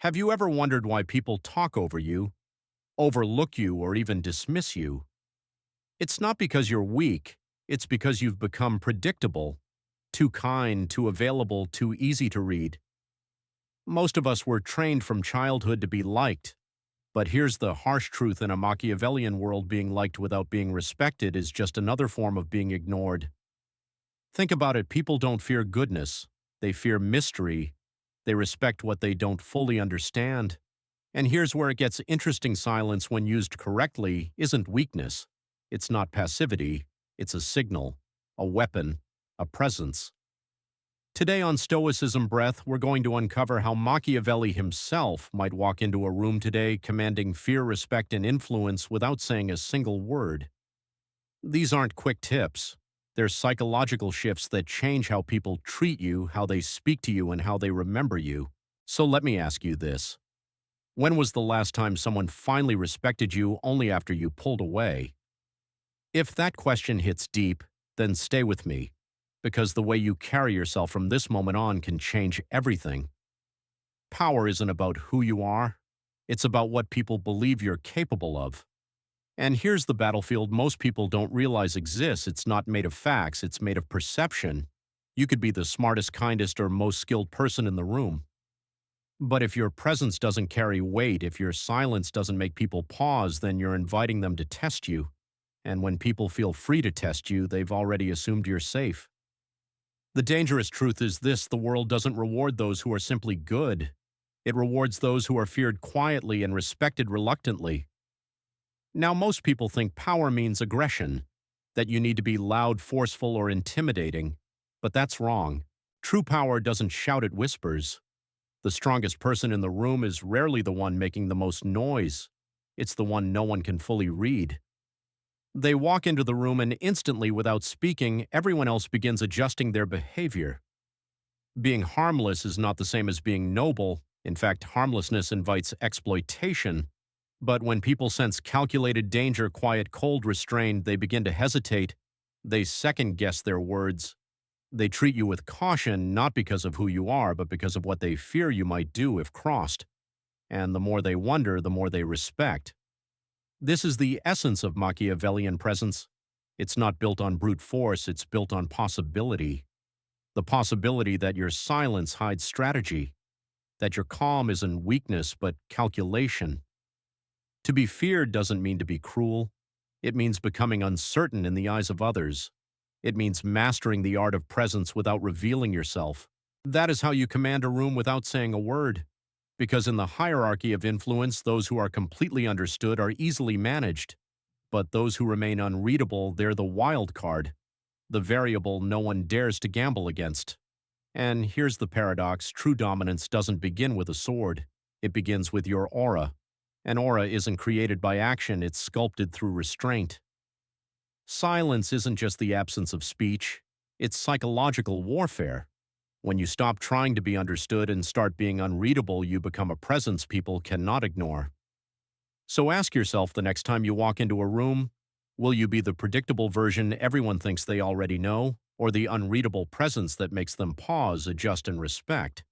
Have you ever wondered why people talk over you, overlook you, or even dismiss you? It's not because you're weak, it's because you've become predictable, too kind, too available, too easy to read. Most of us were trained from childhood to be liked, but here's the harsh truth: in a Machiavellian world, being liked without being respected is just another form of being ignored. Think about it: people don't fear goodness, they fear mystery, they respect what they don't fully understand. And here's where it gets interesting: silence, when used correctly, isn't weakness. It's not passivity. It's a signal, a weapon, a presence. Today on Stoicism Breath, we're going to uncover how Machiavelli himself might walk into a room today commanding fear, respect, and influence without saying a single word. These aren't quick tips. They're psychological shifts that change how people treat you, how they speak to you, and how they remember you. So let me ask you this. When was the last time someone finally respected you only after you pulled away? If that question hits deep, then stay with me, because the way you carry yourself from this moment on can change everything. Power isn't about who you are, it's about what people believe you're capable of. And here's the battlefield most people don't realize exists. It's not made of facts, it's made of perception. You could be the smartest, kindest, or most skilled person in the room. But if your presence doesn't carry weight, if your silence doesn't make people pause, then you're inviting them to test you. And when people feel free to test you, they've already assumed you're safe. The dangerous truth is this: the world doesn't reward those who are simply good. It rewards those who are feared quietly and respected reluctantly. Now, most people think power means aggression, that you need to be loud, forceful, or intimidating. But that's wrong. True power doesn't shout, it whispers. The strongest person in the room is rarely the one making the most noise. It's the one no one can fully read. They walk into the room and instantly, without speaking, everyone else begins adjusting their behavior. Being harmless is not the same as being noble. In fact, harmlessness invites exploitation. But when people sense calculated danger, quiet, cold, restrained, they begin to hesitate. They second-guess their words. They treat you with caution, not because of who you are, but because of what they fear you might do if crossed. And the more they wonder, the more they respect. This is the essence of Machiavellian presence. It's not built on brute force, it's built on possibility. The possibility that your silence hides strategy, that your calm isn't weakness but calculation. To be feared doesn't mean to be cruel. It means becoming uncertain in the eyes of others. It means mastering the art of presence without revealing yourself. That is how you command a room without saying a word. Because in the hierarchy of influence, those who are completely understood are easily managed. But those who remain unreadable, they're the wild card, the variable no one dares to gamble against. And here's the paradox: true dominance doesn't begin with a sword. It begins with your aura. An aura isn't created by action, it's sculpted through restraint. Silence isn't just the absence of speech, it's psychological warfare. When you stop trying to be understood and start being unreadable, you become a presence people cannot ignore. So ask yourself the next time you walk into a room, will you be the predictable version everyone thinks they already know, or the unreadable presence that makes them pause, adjust, and respect?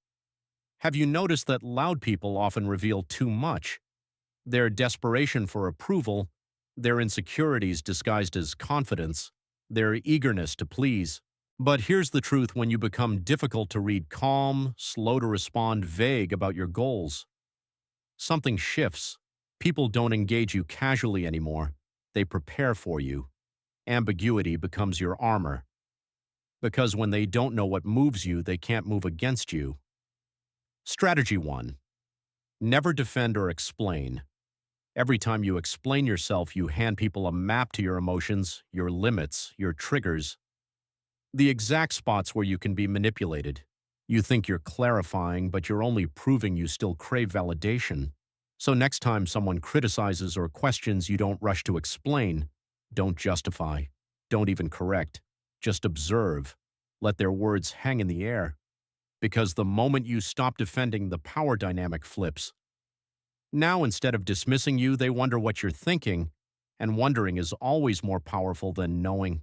Have you noticed that loud people often reveal too much? Their desperation for approval, their insecurities disguised as confidence, their eagerness to please. But here's the truth: when you become difficult to read, calm, slow to respond, vague about your goals, something shifts. People don't engage you casually anymore. They prepare for you. Ambiguity becomes your armor. Because when they don't know what moves you, they can't move against you. Strategy 1. Never defend or explain. Every time you explain yourself, you hand people a map to your emotions, your limits, your triggers, the exact spots where you can be manipulated. You think you're clarifying, but you're only proving you still crave validation. So next time someone criticizes or questions, you don't rush to explain. Don't justify. Don't even correct. Just observe. Let their words hang in the air. Because the moment you stop defending, the power dynamic flips. Now, instead of dismissing you, they wonder what you're thinking, and wondering is always more powerful than knowing.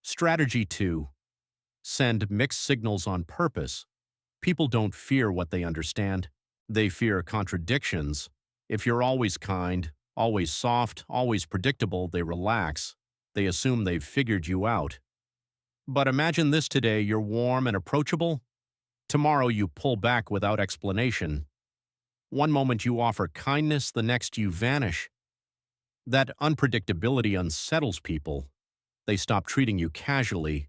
Strategy 2. Send mixed signals on purpose. People don't fear what they understand. They fear contradictions. If you're always kind, always soft, always predictable, they relax. They assume they've figured you out. But imagine this: today you're warm and approachable. Tomorrow you pull back without explanation. One moment you offer kindness, the next you vanish. That unpredictability unsettles people. They stop treating you casually.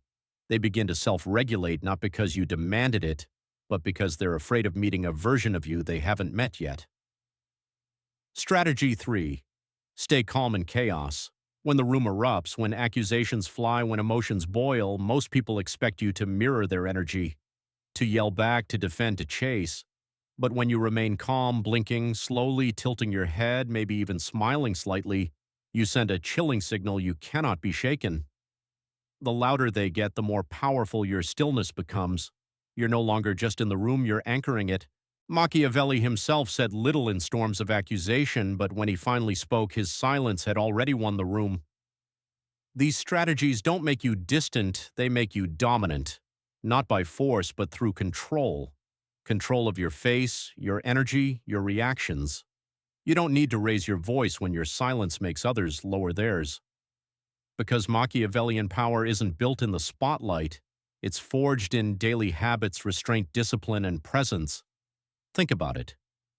They begin to self-regulate, not because you demanded it, but because they're afraid of meeting a version of you they haven't met yet. Strategy 3. Stay calm in chaos. When the room erupts, when accusations fly, when emotions boil, most people expect you to mirror their energy, to yell back, to defend, to chase. But when you remain calm, blinking, slowly tilting your head, maybe even smiling slightly, you send a chilling signal: you cannot be shaken. The louder they get, the more powerful your stillness becomes. You're no longer just in the room, you're anchoring it. Machiavelli himself said little in storms of accusation, but when he finally spoke, his silence had already won the room. These strategies don't make you distant, they make you dominant. Not by force, but through control. Control of your face, your energy, your reactions. You don't need to raise your voice when your silence makes others lower theirs. Because Machiavellian power isn't built in the spotlight, it's forged in daily habits, restraint, discipline, and presence. Think about it.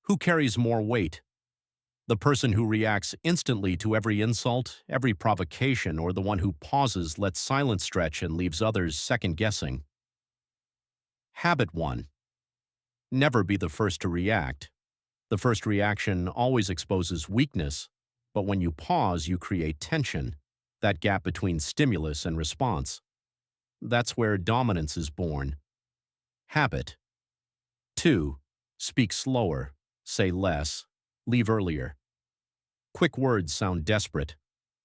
Who carries more weight? The person who reacts instantly to every insult, every provocation, or the one who pauses, lets silence stretch, and leaves others second-guessing? Habit 1. Never be the first to react. The first reaction always exposes weakness, but when you pause, you create tension, that gap between stimulus and response. That's where dominance is born. Habit 2. Speak slower, say less, leave earlier. Quick words sound desperate.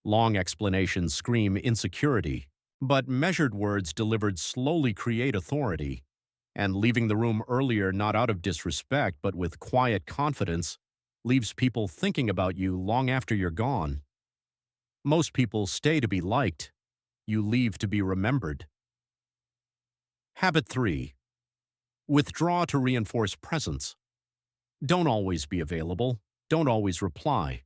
Long explanations scream insecurity, but measured words delivered slowly create authority. And leaving the room earlier, not out of disrespect, but with quiet confidence, leaves people thinking about you long after you're gone. Most people stay to be liked. You leave to be remembered. Habit 3. Withdraw to reinforce presence. Don't always be available. Don't always reply.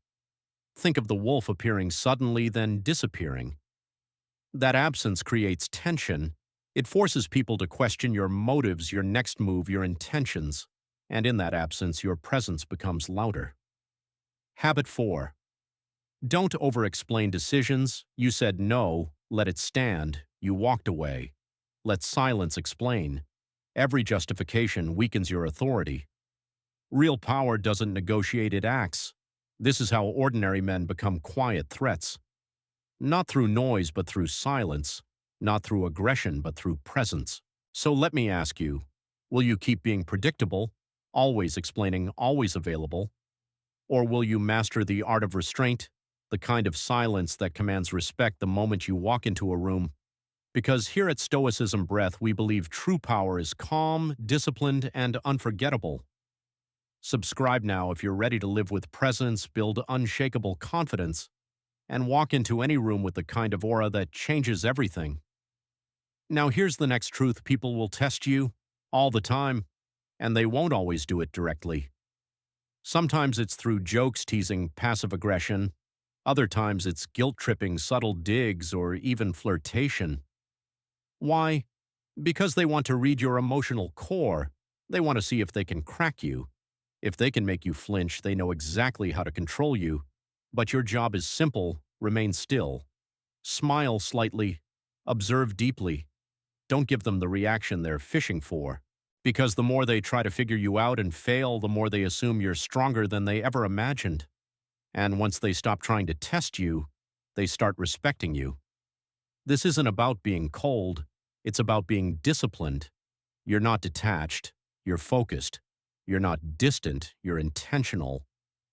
Think of the wolf appearing suddenly, then disappearing. That absence creates tension. It forces people to question your motives, your next move, your intentions. And in that absence, your presence becomes louder. Habit 4. Don't over-explain decisions. You said no, let it stand. You walked away. Let silence explain. Every justification weakens your authority. Real power doesn't negotiate, it acts. This is how ordinary men become quiet threats. Not through noise, but through silence. Not through aggression, but through presence. So let me ask you, will you keep being predictable, always explaining, always available? Or will you master the art of restraint, the kind of silence that commands respect the moment you walk into a room? Because here at Stoicism Breath, we believe true power is calm, disciplined, and unforgettable. Subscribe now if you're ready to live with presence, build unshakable confidence, and walk into any room with the kind of aura that changes everything. Now here's the next truth: people will test you all the time, and they won't always do it directly. Sometimes it's through jokes, teasing, passive aggression. Other times it's guilt-tripping, subtle digs, or even flirtation. Why? Because they want to read your emotional core. They want to see if they can crack you. If they can make you flinch, they know exactly how to control you. But your job is simple: remain still. Smile slightly. Observe deeply. Don't give them the reaction they're fishing for. Because the more they try to figure you out and fail, the more they assume you're stronger than they ever imagined. And once they stop trying to test you, they start respecting you. This isn't about being cold. It's about being disciplined. You're not detached. You're focused. You're not distant. You're intentional.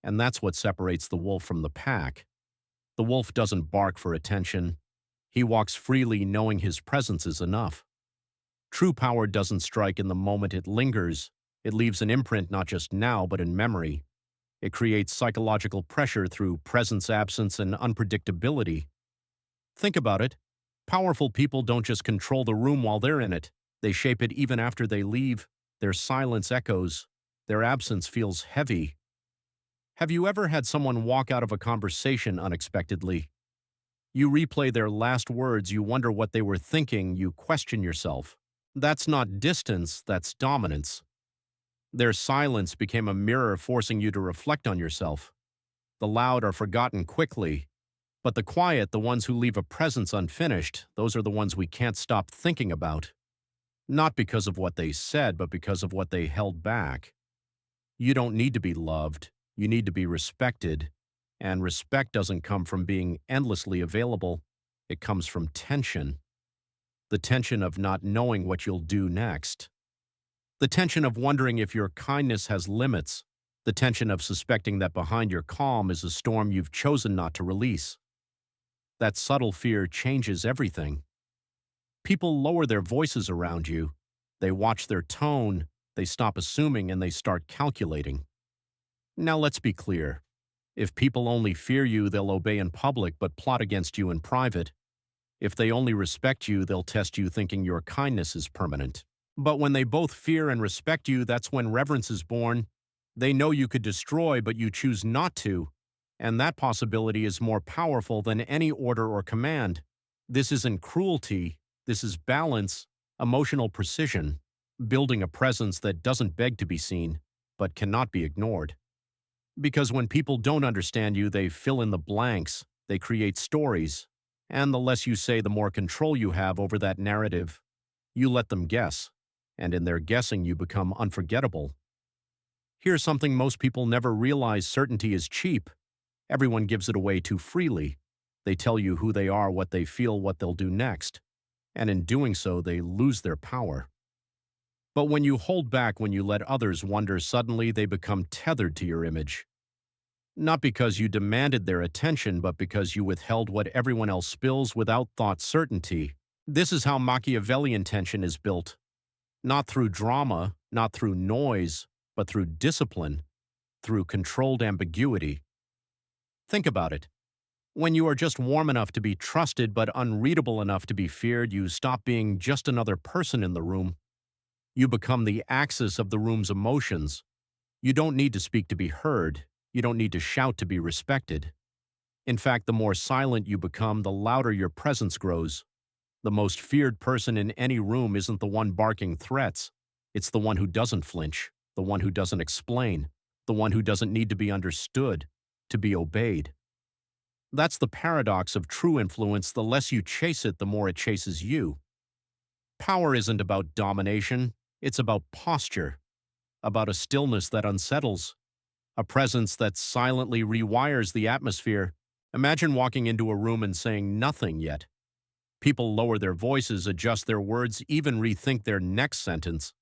And that's what separates the wolf from the pack. The wolf doesn't bark for attention. He walks freely, knowing his presence is enough. True power doesn't strike in the moment, it lingers. It leaves an imprint not just now, but in memory. It creates psychological pressure through presence, absence, and unpredictability. Think about it. Powerful people don't just control the room while they're in it. They shape it even after they leave. Their silence echoes. Their absence feels heavy. Have you ever had someone walk out of a conversation unexpectedly? You replay their last words, you wonder what they were thinking, you question yourself. That's not distance, that's dominance. Their silence became a mirror forcing you to reflect on yourself. The loud are forgotten quickly, but the quiet, the ones who leave a presence unfinished, those are the ones we can't stop thinking about. Not because of what they said, but because of what they held back. You don't need to be loved, you need to be respected. And respect doesn't come from being endlessly available, it comes from tension. The tension of not knowing what you'll do next. The tension of wondering if your kindness has limits. The tension of suspecting that behind your calm is a storm you've chosen not to release. That subtle fear changes everything. People lower their voices around you. They watch their tone, they stop assuming, and they start calculating. Now let's be clear. If people only fear you, they'll obey in public but plot against you in private. If they only respect you, they'll test you thinking your kindness is permanent. But when they both fear and respect you, that's when reverence is born. They know you could destroy, but you choose not to. And that possibility is more powerful than any order or command. This isn't cruelty. This is balance, emotional precision, building a presence that doesn't beg to be seen, but cannot be ignored. Because when people don't understand you, they fill in the blanks, they create stories, and the less you say, the more control you have over that narrative. You let them guess, and in their guessing you become unforgettable. Here's something most people never realize: certainty is cheap. Everyone gives it away too freely. They tell you who they are, what they feel, what they'll do next, and in doing so, they lose their power. But when you hold back, when you let others wonder, suddenly they become tethered to your image. Not because you demanded their attention, but because you withheld what everyone else spills without thought certainty. This is how Machiavellian tension is built. Not through drama, not through noise, but through discipline, through controlled ambiguity. Think about it. When you are just warm enough to be trusted but unreadable enough to be feared, you stop being just another person in the room. You become the axis of the room's emotions. You don't need to speak to be heard. You don't need to shout to be respected. In fact, the more silent you become, the louder your presence grows. The most feared person in any room isn't the one barking threats. It's the one who doesn't flinch, the one who doesn't explain, the one who doesn't need to be understood, to be obeyed. That's the paradox of true influence. The less you chase it, the more it chases you. Power isn't about domination. It's about posture, about a stillness that unsettles, a presence that silently rewires the atmosphere. Imagine walking into a room and saying nothing yet. People lower their voices, adjust their words, even rethink their next sentence.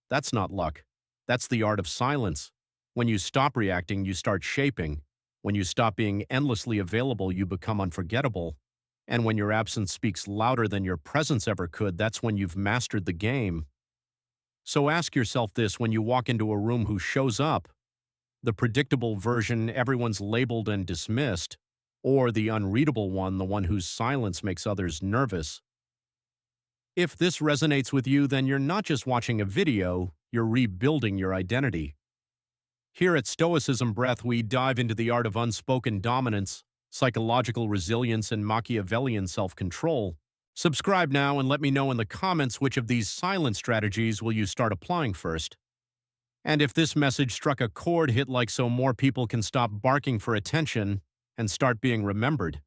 That's not luck. That's the art of silence. When you stop reacting, you start shaping. When you stop being endlessly available, you become unforgettable. And when your absence speaks louder than your presence ever could, that's when you've mastered the game. So ask yourself this when you walk into a room: who shows up? The predictable version everyone's labeled and dismissed, or the unreadable one, the one whose silence makes others nervous? If this resonates with you, then you're not just watching a video, you're rebuilding your identity. Here at Stoicism Breath, we dive into the art of unspoken dominance, psychological resilience, and Machiavellian self-control. Subscribe now and let me know in the comments which of these silent strategies will you start applying first. And if this message struck a chord, hit like so more people can stop barking for attention and start being remembered.